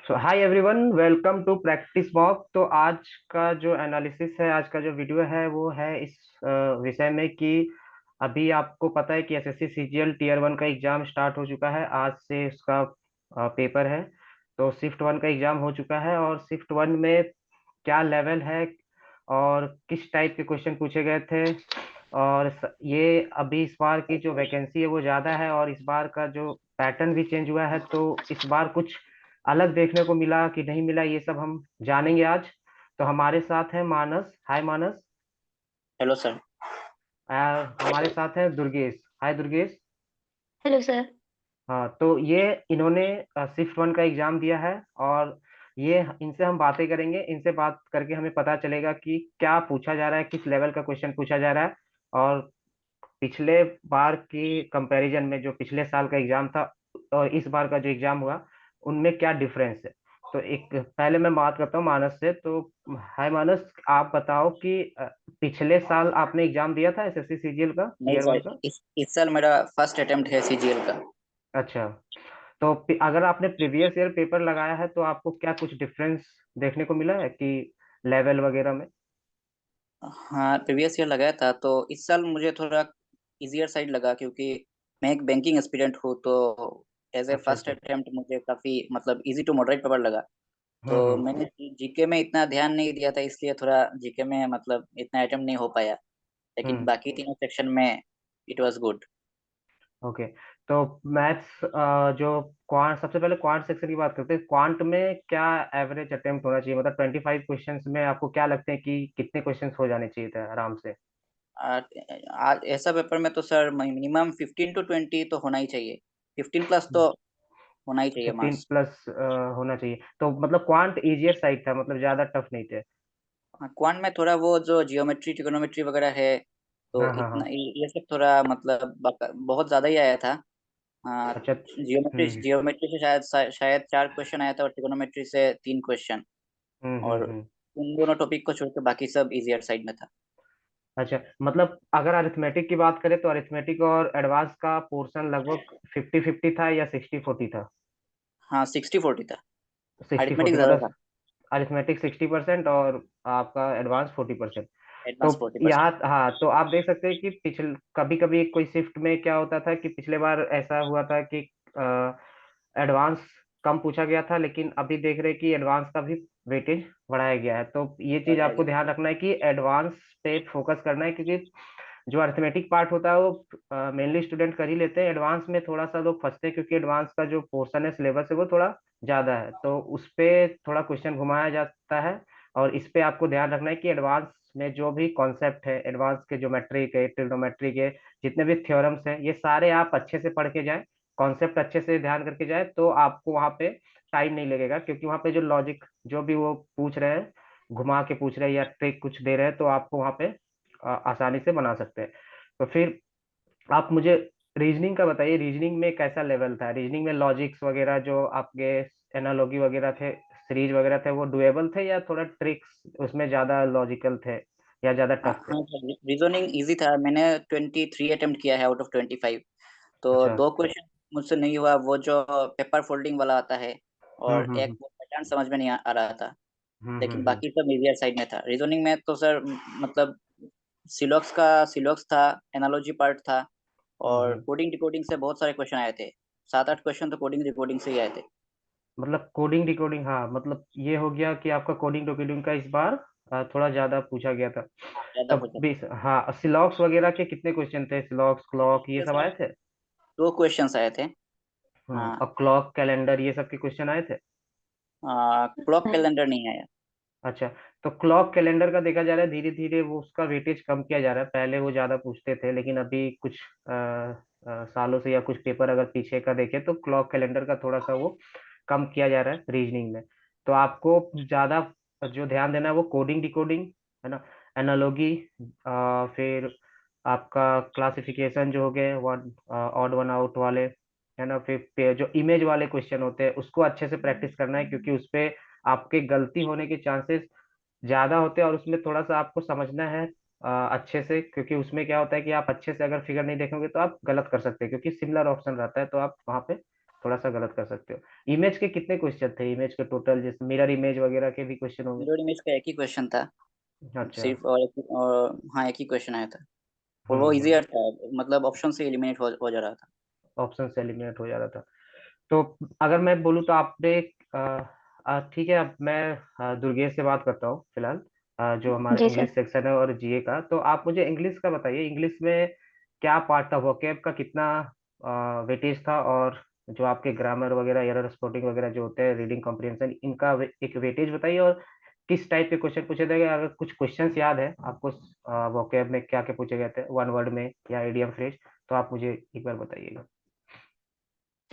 So hi everyone, welcome to practice mock. तो आज का जो एनालिसिस है, आज का जो वीडियो है वो है इस विषय में कि अभी आपको पता है कि एसएससी सीजीएल टीयर वन का एग्जाम स्टार्ट हो चुका है। आज से उसका पेपर है। तो शिफ्ट वन का एग्जाम हो चुका है और शिफ्ट वन में क्या लेवल है और किस टाइप के क्वेश्चन पूछे गए थे। और ये अभी इस बार की जो वैकेंसी है वो ज़्यादा है और इस बार का जो पैटर्न भी चेंज हुआ है, तो इस बार कुछ अलग देखने को मिला कि नहीं मिला, ये सब हम जानेंगे आज। तो हमारे साथ है मानस। हाय मानस। Hello sir. हमारे साथ है Durgesh. Hi Durgesh. Hello sir. हाँ, तो ये इन्होंने शिफ्ट वन का एग्जाम दिया है और ये इनसे हम बातें करेंगे। इनसे बात करके हमें पता चलेगा कि क्या पूछा जा रहा है, किस लेवल का क्वेश्चन पूछा जा रहा है और पिछले बार की कंपैरिजन में जो पिछले साल का एग्जाम था और इस बार का जो एग्जाम हुआ उनमें क्या डिफरेंस है। तो एक पहले मैं बात करता हूँ मानस से। तो हाय मानस, आप बताओ कि पिछले साल आपने एग्जाम दिया था एसएससी सीजीएल का नहीं टीयर वन सर, का? इस साल मेरा फर्स्ट अटेम्प्ट है सीजीएल का। अच्छा। तो अगर आपने प्रीवियस ईयर पेपर लगाया है तो आपको क्या कुछ डिफरेंस देखने को मिला है कि लेवल वगैरह में? हाँ, प्रीवियस ईयर लगाया था तो इस साल मुझे थोड़ा इजियर साइड लगा, क्योंकि मैं एक बैंकिंग एस्पिरेंट हूँ। तो एज ए अच्छा फर्स्ट अच्छा। अटेम्प्ट मुझे काफ़ी मतलब इजी टू मॉडरेट पेपर लगा। तो हम्म। मैंने जीके में इतना ध्यान नहीं दिया था, इसलिए थोड़ा जीके में मतलब इतना अटेम्प्ट नहीं हो पाया। लेकिन हम्म। बाकी तीनों सेक्शन में इट वाज गुड। ओके। तो मैथ्स जो क्वांट, सबसे पहले क्वांट सेक्शन की बात करते हैं। क्वांट में क्या एवरेज अटेम्प्ट होना चाहिए, मतलब 25 क्वेश्चंस में आपको क्या लगते हैं कि कितने क्वेश्चंस हो जाने चाहिए थे आराम से? आज ऐसा पेपर में तो सर मिनिमम 15 to 20 तो होना ही चाहिए। 15 प्लस तो होना ही चाहिए 15 मार्क्स। प्लस होना चाहिए। तो मतलब क्वांट इजियर साइड था, मतलब ज्यादा टफ नहीं थे? हाँ, क्वांट में थोड़ा वो जो जियोमेट्री ट्रिगोनोमेट्री वगैरह है, तो हाँ हाँ इतना हाँ। ये सब थोड़ा मतलब बहुत ज्यादा ही आया था। अच्छा। जियोमेट्री जियोमेट्री से शायद 4 क्वेश्चन आया था और ट्रिगोनोमेट्री से 3 क्वेश्चन। और हम्म। उन दोनों टॉपिक को छोड़ के बाकी सब इजियर साइड में था। अच्छा, मतलब अगर अरिथमेटिक की बात करें तो अरिथमेटिक और एडवांस का पोर्शन लगभग 50-50 था या 60-40 था? हाँ, 60-40 था। सिक्सटी अरिथमेटिक फोर्टी ज्यादा मतलब था। अरिथमेटिक 60% और आपका एडवांस 40%। तो एडवांस 40%। यहाँ हाँ, तो आप देख सकते हैं कि पिछले कभी कभी कोई शिफ्ट में क्या होता था कि पिछले बार ऐसा हुआ था कि एडवांस कम पूछा गया था, लेकिन अभी देख रहे हैं कि एडवांस का भी वेटेज बढ़ाया गया है। तो ये चीज बढ़ाया आपको गया। ध्यान रखना है कि एडवांस पे फोकस करना है, क्योंकि जो अर्थमेटिक पार्ट होता है वो मेनली स्टूडेंट कर ही लेते हैं। एडवांस में थोड़ा सा लोग फंसते हैं क्योंकि एडवांस का जो पोर्शन है सिलेबस है वो थोड़ा ज्यादा है, तो उस पे थोड़ा क्वेश्चन घुमाया जाता है। और इस पे आपको ध्यान रखना है कि एडवांस में जो भी कॉन्सेप्ट है, एडवांस के ज्योमेट्री के, ट्रिग्नोमेट्री के जितने भी थ्योरम्स हैं, ये सारे आप अच्छे से पढ़ के जाएं, कॉन्सेप्ट अच्छे से ध्यान करके जाए, तो आपको वहाँ पे टाइम नहीं लगेगा। क्योंकि वहाँ पे जो लॉजिक जो भी वो पूछ रहे हैं, घुमा के पूछ रहे हैं या ट्रिक कुछ दे रहे हैं, तो आपको वहाँ पे आसानी से बना सकते हैं। तो फिर आप मुझे रीजनिंग का बताइए, रीजनिंग में कैसा लेवल था? रीजनिंग में लॉजिक्स वगैरह जो आपके एनालॉगी वगैरह थे, सीरीज वगैरह थे, वो डुएबल थे या थोड़ा ट्रिक्स उसमें ज्यादा लॉजिकल थे या ज्यादा हाँ टफ थे? हाँ सर, रीजनिंग इजी था। मैंने 23 अटेम्प्ट किया है आउट ऑफ 25। तो अच्छा। 2 क्वेश्चन मुझसे नहीं हुआ, वो जो पेपर फोल्डिंग वाला आता है, और एक हम्म। वो पैटर्न समझ में नहीं आ रहा था। लेकिन हम्म। बाकी सब इजियर साइड में था। रीजनिंग में तो सर मतलब सिलॉक्स था, एनालॉजी पार्ट था, और हम्म। कोडिंग डिकोडिंग से बहुत सारे क्वेश्चन आए थे। 7-8 क्वेश्चन तो कोडिंग डिकोडिंग से ही आए थे। मतलब कोडिंग डिकोडिंग, हाँ, मतलब ये हो गया कि आपका कोडिंग डिकोडिंग का इस बार थोड़ा ज्यादा पूछा गया था। हाँ, ज्यादा तब पूछा भी हाँ, सिलॉक्स वगैरह के कितने क्वेश्चन थे? सिलॉक्स, क्लॉक, ये था सब सर। आए थे? 2 क्वेश्चन आए थे। हाँ। और क्लॉक, कैलेंडर, ये सब के क्वेश्चन आए थे? क्लॉक कैलेंडर नहीं आया। अच्छा। तो क्लॉक कैलेंडर का देखा जा रहा है धीरे धीरे वो उसका वेटेज कम किया जा रहा है। पहले वो ज्यादा पूछते थे, लेकिन अभी कुछ सालों से या कुछ पेपर अगर पीछे का देखे तो क्लॉक कैलेंडर का थोड़ा सा वो कम किया जा रहा है रीजनिंग में। तो आपको ज्यादा जो ध्यान देना है वो कोडिंग डिकोडिंग, है ना, एनालॉगी, फिर आपका क्लासिफिकेशन जो हो गए वन ऑड वन आउट वाले, है ना, फिर जो इमेज वाले क्वेश्चन होते हैं उसको अच्छे से प्रैक्टिस करना है, क्योंकि उसपे आपके गलती होने के चांसेस ज्यादा होते हैं और उसमें थोड़ा सा आपको समझना है अच्छे से। क्योंकि उसमें क्या होता है कि आप अच्छे से अगर फिगर नहीं देखोगे तो आप गलत कर सकते हैं, क्योंकि सिमिलर ऑप्शन रहता है, तो आप वहाँ पे थोड़ा सा गलत कर सकते हो। इमेज के कितने क्वेश्चन थे, इमेज के टोटल, जैसे मिरर इमेज वगैरह के भी क्वेश्चन होंगे? मिरर इमेज का एक ही क्वेश्चन था अच्छा। सिर्फ, और हाँ एक ही क्वेश्चन आया था, और वो हम्म। इजियर था, मतलब ऑप्शन से एलिमिनेट हो जा रहा था। ऑप्शन से एलिमिनेट हो जा रहा था। तो अगर मैं बोलूँ तो आपने ठीक है, अब मैं दुर्गेश से बात करता हूँ फिलहाल, जो हमारे जी सर। इंग्लिश सेक्शन है और जीए का। तो आप मुझे इंग्लिश का बताइए, इंग्लिश में क्या पार्ट था, वोकैब का कितना वेटेज था, और जो आपके ग्रामर वगैरह, एरर स्पॉटिंग वगैरह जो होते हैं, रीडिंग कॉम्प्रिहेंशन, इनका एक वेटेज बताइए, और किस टाइप के क्वेश्चन पूछे गए, अगर कुछ क्वेश्चंस याद है आपको वोकैब में क्या क्या पूछे गए थे, वन वर्ड में या इडियम फ्रेज, तो आप मुझे एक बार बताइएगा।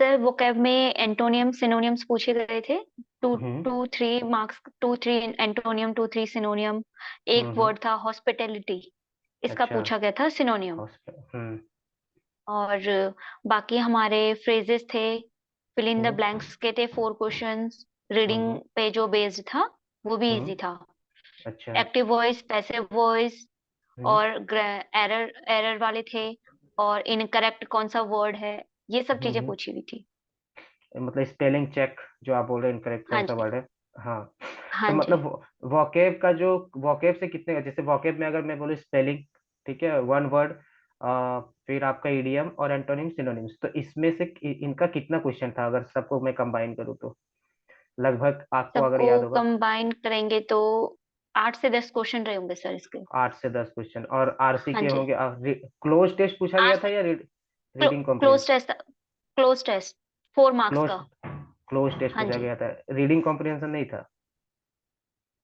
सर वोकैब में एंटोनियम सिनोनियम्स पूछे गए थे। Two hmm. 2 3 marks, 2 3 antonym, 2 3 synonym. एक हम्म। वर्ड था हॉस्पिटैलिटी, इसका अच्छा। पूछा गया था सिनोनियम। हॉस्पिटल। हम्म। और बाकी हमारे फ्रेजेस थे, fill in the hmm. Blanks के थे 4 क्वेश्चंस। हम्म। रीडिंग पे जो बेस्ड था वो भी हम्म। इजी था। अच्छा। एक्टिव वॉइस, पैसिव वॉइस, हम्म। और एरर एरर वाले थे, और इनकरेक्ट कौन सा वर्ड है, ये सब चीजें हम्म। पूछी हुई थी। मतलब स्पेलिंग चेक जो आप बोल रहे हैं, इनकरेक्ट कौन हाँ सा जी। वर्ड है। हाँ। तो हाँ जी। मतलब वोकेब का जो, वोकेब से कितने, जैसे वोकेब में अगर मैं बोलूँ स्पेलिंग, ठीक है, वन वर्ड, फिर आपका इडियम और एंटोनिम सिनोनिम्स, तो इसमें से इनका कितना क्वेश्चन था, अगर सबको मैं कंबाइन करूँ तो, लगभग आपको अगर सबको याद होगा? कंबाइन करेंगे तो 8 से 10 क्वेश्चन रहे होंगे सर इसके। 8 से 10 क्वेश्चन, और आरसी हाँ के जी। होंगे, क्लोज टेस्ट पूछा गया आठ था या reading cloze comprehension? Test, cloze test 4 marks cloze, का। क्लोज टेस्ट हाँ पूछा जी। गया था, रीडिंग कॉम्प्रिहेंशन नहीं था?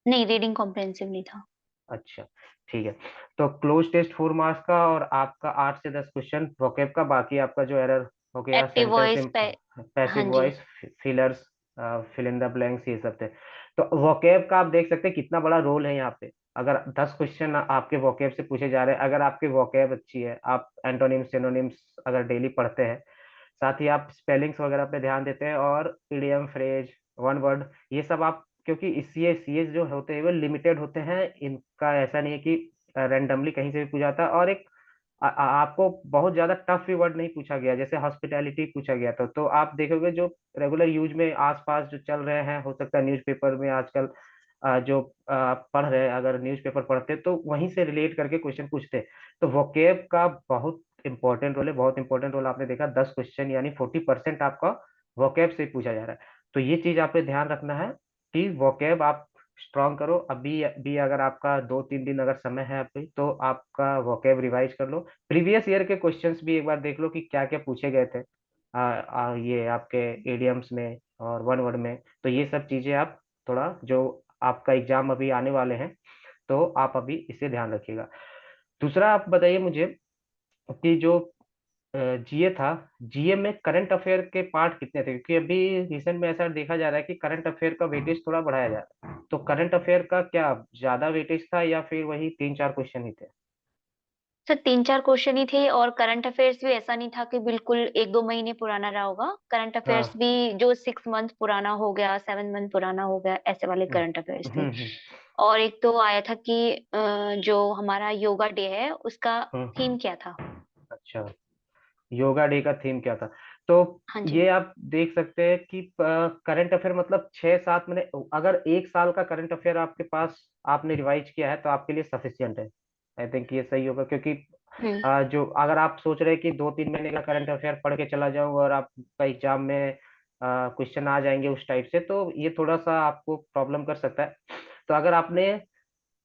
नहीं, रीडिंग कॉम्प्रिहेंसिव नहीं था। अच्छा, ठीक है। तो क्लोज टेस्ट 4 मार्क्स का, और आपका 8 से 10 क्वेश्चन वोकेब का, बाकी आपका जो एरर हो गया, एक्टिव सेंटेंस, वॉइस पे। हाँ पैसिव जी। Voice, fillers, fill in the blanks, ये सब थे। तो वोकेब का आप देख सकते हैं कितना बड़ा रोल है यहाँ पे। अगर 10 क्वेश्चन आपके वोकेब से पूछे जा रहे हैं, अगर आपकी वोकेब अच्छी है, आप एंटोनिम्स सिनोनिम्स अगर डेली पढ़ते हैं, साथ ही आप स्पेलिंग्स वगैरह पे ध्यान देते हैं, और इडियम फ्रेज, वन वर्ड, ये सब आप, क्योंकि इससे सीएस जो होते हैं वो लिमिटेड होते हैं, इनका ऐसा नहीं है कि रैंडमली कहीं से भी पूछा जाता है, और एक आपको बहुत ज्यादा टफ भी वर्ड नहीं पूछा गया, जैसे हॉस्पिटैलिटी पूछा गया था, तो आप देखोगे जो रेगुलर यूज में आसपास जो चल रहे हैं, हो सकता है न्यूज़पेपर में आजकल जो पढ़ रहे हैं, अगर न्यूज़पेपर पढ़ते हैं, तो वहीं से रिलेट करके क्वेश्चन पूछते हैं। तो वोकेब का बहुत इंपॉर्टेंट रोल है, बहुत इंपॉर्टेंट रोल। आपने देखा 10 क्वेश्चन यानी 40% आपका वोकेब से पूछा जा रहा है। तो ये चीज आपने ध्यान रखना है कि वोकेब आप स्ट्रॉन्ग करो। अभी भी अगर आपका 2-3 दिन अगर समय है अभी, तो आपका वोकेब रिवाइज कर लो, प्रीवियस ईयर के क्वेश्चंस भी एक बार देख लो कि क्या क्या पूछे गए थे ये आपके एडियम्स में और वन वर्ड में। तो ये सब चीजें आप थोड़ा, जो आपका एग्जाम अभी आने वाले हैं, तो आप अभी इसे ध्यान रखिएगा। दूसरा आप बताइए मुझे कि जो जीए था, जीए में करंट अफेयर के पार्ट कितने थे, क्योंकि अभी रिसेंट में ऐसा देखा जा रहा है कि करंट अफेयर का वेटेज थोड़ा बढ़ाया जा रहा है, तो करंट अफेयर का क्या ज्यादा वेटेज था, या फिर वही 3-4 क्वेश्चन ही थे? सर 3 4 क्वेश्चन ही थे, और करंट अफेयर्स भी ऐसा नहीं था कि बिल्कुल 1 2 महीने पुराना रहा होगा। करंट अफेयर्स हाँ। भी जो 6 मंथ पुराना हो गया, 7 मंथ पुराना हो गया, ऐसे वाले हम्म। करंट अफेयर्स थे। हम्म। और एक तो आया था कि जो हमारा योगा डे है उसका थीम हम्म। क्या था। अच्छा, योगा डे का थीम क्या था? तो हाँ जी। ये आप देख सकते हैं कि करंट अफेयर मतलब 6-7 महीने, अगर एक साल का करंट अफेयर आपके पास आपने रिवाइज किया है, तो आपके लिए सफिशियंट है। आई थिंक ये सही होगा, क्योंकि हम्म। जो अगर आप सोच रहे हैं कि 2-3 महीने का करंट अफेयर पढ़ के चला जाऊं और आपका एग्जाम में क्वेश्चन आ जाएंगे उस टाइप से, तो ये थोड़ा सा आपको प्रॉब्लम कर सकता है। तो अगर आपने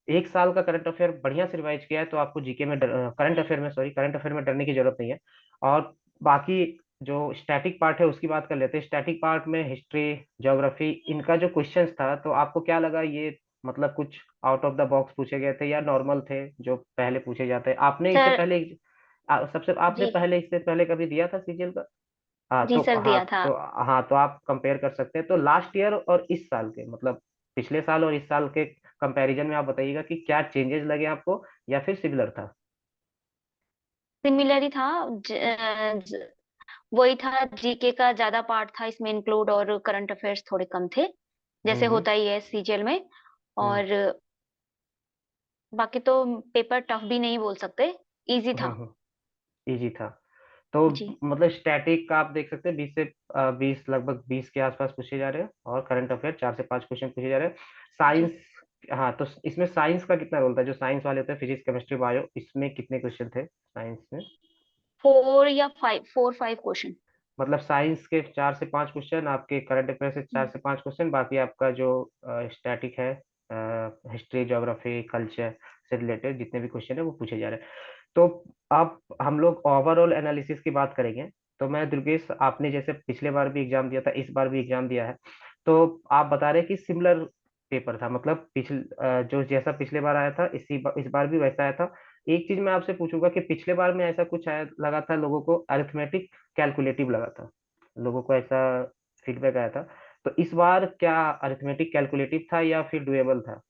एक साल का करंट अफेयर बढ़िया से रिवाइज किया है, तो आपको जीके में करंट अफेयर में, सॉरी, करंट अफेयर में डरने की जरूरत नहीं है। और बाकी जो स्टैटिक पार्ट है उसकी बात कर लेते हैं। स्टैटिक पार्ट में हिस्ट्री, ज्योग्राफी, इनका जो क्वेश्चंस था, तो आपको क्या लगा, ये मतलब कुछ आउट ऑफ द बॉक्स पूछे गए थे या नॉर्मल थे जो पहले पूछे जाते हैं? आपने इससे सर। पहले सबसे आपने जी। पहले इससे पहले कभी दिया था सीजीएल का? हाँ जी तो सर, हाँ दिया था। तो हाँ तो आप कंपेयर कर सकते हैं। तो लास्ट ईयर और इस साल के, मतलब पिछले साल और इस साल के कंपैरिजन में आप बताइएगा कि क्या चेंजेस लगे आपको, या फिर सिमिलर था? सिमिलर ही था। वही था, जीके का ज्यादा पार्ट था इसमें इंक्लूड, और करंट अफेयर्स थोड़े कम थे, जैसे हम्म। होता ही है सीजीएल में। हम्म। और बाकी तो पेपर टफ भी नहीं बोल सकते, इजी था। इजी था। तो जी मतलब स्टैटिक का आप देख सकते हैं 20 से 20, लगभग 20 के आसपास पूछे जा रहे हैं, और करंट अफेयर 4 से 5 क्वेश्चन पूछे जा रहे हैं। जी। साइंस, हाँ तो इसमें साइंस का कितना रोल था? जो साइंस वाले होते हैं, फिजिक्स केमिस्ट्री बायो, इसमें कितने क्वेश्चन थे साइंस में? 4 या 5, 4-5 क्वेश्चन। मतलब साइंस के 4 से 5 क्वेश्चन, आपके करंट अफेयर से 4 से 5 क्वेश्चन, बाकी आपका जो स्टैटिक है, हिस्ट्री, ज्योग्राफी, कल्चर से रिलेटेड जितने भी क्वेश्चन है वो पूछे जा रहे हैं। तो आप, हम लोग ओवरऑल एनालिसिस की बात करेंगे। तो मैं दुर्गेश, आपने जैसे पिछले बार भी एग्जाम दिया था, इस बार भी एग्जाम दिया है, तो आप बता रहे हैं कि सिमिलर पेपर था, मतलब जो जैसा पिछले बार आया था इस बार भी वैसा आया था। एक चीज मैं आपसे पूछूंगा कि पिछले बार में ऐसा कुछ आया लगा था लोगों को, अरिथमेटिक कैलकुलेटिव लगा था, लोगों को ऐसा फीडबैक आया था। तो इस बार क्या अरिथमेटिक कैलकुलेटिव था या फिर डुएबल था?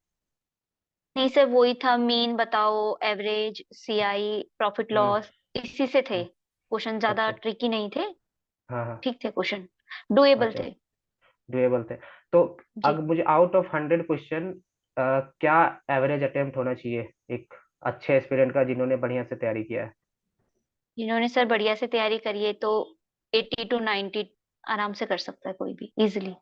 नहीं सर, वही था, मीन बताओ, एवरेज, सीआई, प्रॉफिट हम्म। लॉस, इसी से थे हम्म, क्वेश्चन, ज्यादा अच्छा। ट्रिकी नहीं थे। हाँ हाँ। ठीक थे क्वेश्चन, डुएबल अच्छा, थे। डुएबल थे। तो जी। अगर मुझे आउट ऑफ 100 क्वेश्चन क्या एवरेज अटेम्प्ट होना चाहिए एक अच्छे एस्पिरेंट का, जिन्होंने बढ़िया से तैयारी किया है? जिन्होंने सर बढ़िया से तैयारी करी है तो 80 to 90 आराम से कर सकता है कोई भी, इजिली।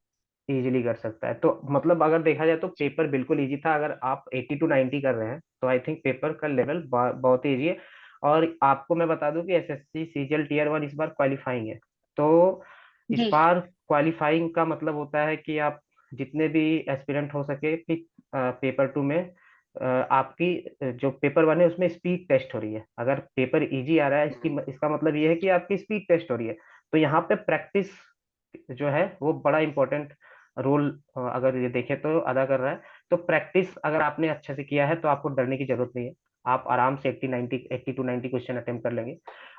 इजीली कर सकता है। तो मतलब अगर देखा जाए तो पेपर बिल्कुल इजी था। अगर आप 80 to 90 कर रहे हैं तो आई थिंक पेपर का लेवल बहुत ही इजी है। और आपको मैं बता दूं कि एसएससी सीजीएल टीयर 1 इस बार क्वालिफाइंग है। तो इस जी। बार क्वालिफाइंग का मतलब होता है कि आप जितने भी एस्पिरेंट हो सके कि पेपर 2 में आपकी जो पेपर 1 है उसमें स्पीड टेस्ट हो रही है। अगर पेपर इजी आ रहा है, इसका मतलब ये है कि आपकी स्पीड टेस्ट हो रही है। तो यहाँ पे प्रैक्टिस जो है वो बड़ा इंपॉर्टेंट रोल, अगर ये देखें तो अदा कर रहा है। तो प्रैक्टिस अगर आपने अच्छे से किया है तो आपको डरने की जरूरत नहीं है। आप आराम से 80 to 90 क्वेश्चन अटेम्प्ट कर लेंगे।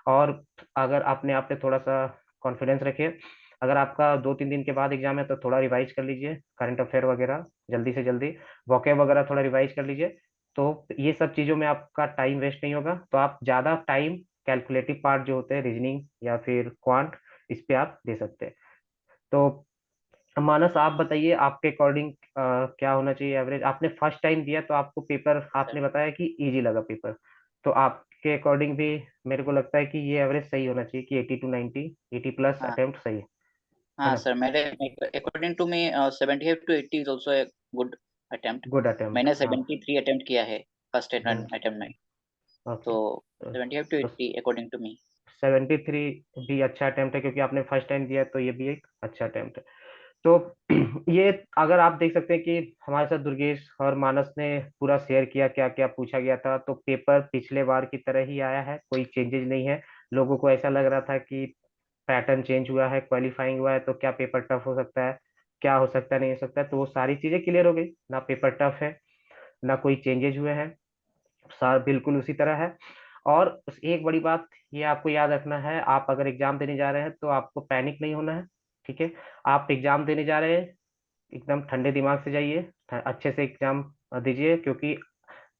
और अगर आपने आप पे थोड़ा सा कॉन्फिडेंस रखिए, अगर आपका 2-3 दिन के बाद एग्जाम है तो थोड़ा रिवाइज कर लीजिए करंट अफेयर वगैरह, जल्दी से जल्दी वोकेब वगैरह थोड़ा रिवाइज कर लीजिए। तो ये सब चीज़ों में आपका टाइम वेस्ट नहीं होगा। तो आप ज़्यादा टाइम कैलकुलेटिव पार्ट जो होते हैं, रीजनिंग या फिर क्वांट, इस पे आप दे सकते हैं। तो मानस, आप बताइए आपके अकॉर्डिंग क्या होना चाहिए एवरेज? आपने फर्स्ट टाइम दिया तो आपको पेपर, आपने बताया कि इजी लगा पेपर, तो आपके अकॉर्डिंग भी मेरे को लगता है कि ये एवरेज सही होना चाहिए कि 80 to 90, 80+ हाँ अटेम्प्ट सही है हाँ ना? सर, मेरे according to me 75 to 80 is also a good attempt. Good attempt, मैंने हाँ। 73 अटेम्प्ट किया है फर्स्ट हम्म। अटेम्प्ट में। ओके। तो तो, 75 to 80 अकॉर्डिंग टू मी। 73 भी अच्छा अटेम्प्ट है, क्योंकि आपने फर्स्ट टाइम दिया है, तो ये भी एक अच्छा अटेम्प्ट है। तो ये, अगर आप देख सकते हैं कि हमारे साथ दुर्गेश और मानस ने पूरा शेयर किया क्या क्या पूछा गया था, तो पेपर पिछले बार की तरह ही आया है, कोई चेंजेस नहीं है। लोगों को ऐसा लग रहा था कि पैटर्न चेंज हुआ है, क्वालिफाइंग हुआ है, तो क्या पेपर टफ हो सकता है, क्या हो सकता है, नहीं हो सकता है, तो वो सारी चीजें क्लियर हो गई ना। पेपर टफ है, ना कोई चेंजेस हुए हैं, सार बिल्कुल उसी तरह है। और एक बड़ी बात ये आपको याद रखना है, आप अगर एग्जाम देने जा रहे हैं तो आपको पैनिक नहीं होना है। ठीक है? आप एग्जाम देने जा रहे हैं, एकदम ठंडे दिमाग से जाइए, अच्छे से एग्जाम दीजिए, क्योंकि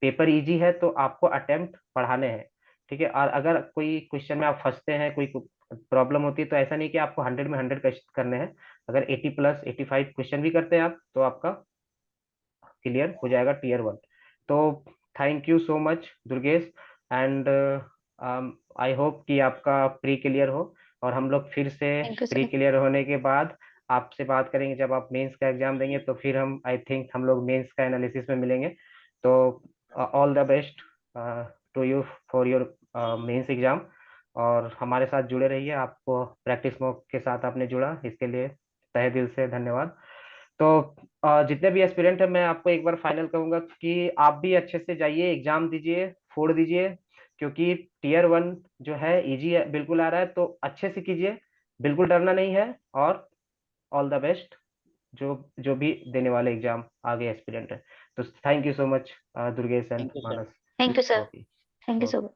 पेपर इजी है तो आपको अटेम्प्ट बढ़ाने हैं। ठीक है? और अगर कोई क्वेश्चन में आप फंसते हैं, कोई प्रॉब्लम होती है, तो ऐसा नहीं कि आपको 100 में 100 करने हैं। अगर 80+85 क्वेश्चन भी करते हैं आप, तो आपका क्लियर हो जाएगा टीयर 1। तो thank you so much Durgesh, and I hope कि आपका प्री क्लियर हो। और हम लोग फिर से thank you pre sir. Clear होने के बाद आपसे बात करेंगे जब आप मेंस का एग्जाम देंगे, तो फिर हम, आई थिंक हम लोग मेंस का एनालिसिस में मिलेंगे। तो all the best to you for your mains exam. और हमारे साथ जुड़े रहिए, आपको प्रैक्टिस मॉक के साथ आपने जुड़ा, इसके लिए तहे दिल से धन्यवाद। तो जितने भी एस्पिरेंट हैं, मैं आपको एक बार फाइनल कहूंगा कि आप भी अच्छे से जाइए, एग्जाम दीजिए, फोड़ दीजिए, क्योंकि टीयर 1 जो है इजी बिल्कुल आ रहा है, तो अच्छे से कीजिए, बिल्कुल डरना नहीं है। और ऑल द बेस्ट जो जो भी देने वाले एग्जाम आगे एस्पिरेंट है। तो thank you so much Durgesh and thank you sir. Manas. Thank you sir. Okay. Thank you so okay. Much.